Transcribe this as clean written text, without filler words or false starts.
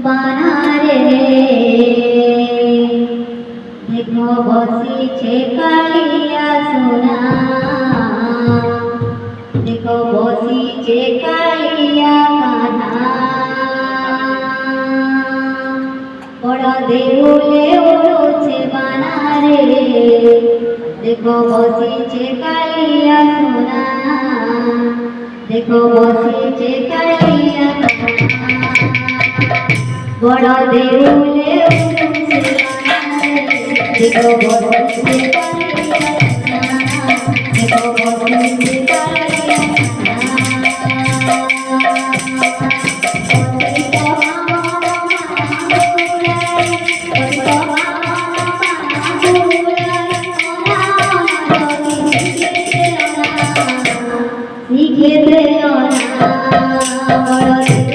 বানারে দেখো বসিছে কালিয়া সোনা দেখো বসিছে কালিয়া কানা বড় দেউলে উড়ুছে বানারে দেখো বসিছে কালিয়া সোনা দেখো বসিছে কালিয়া কানা বড় দেউলে উড়ুছে বানারে দেখো বসিছে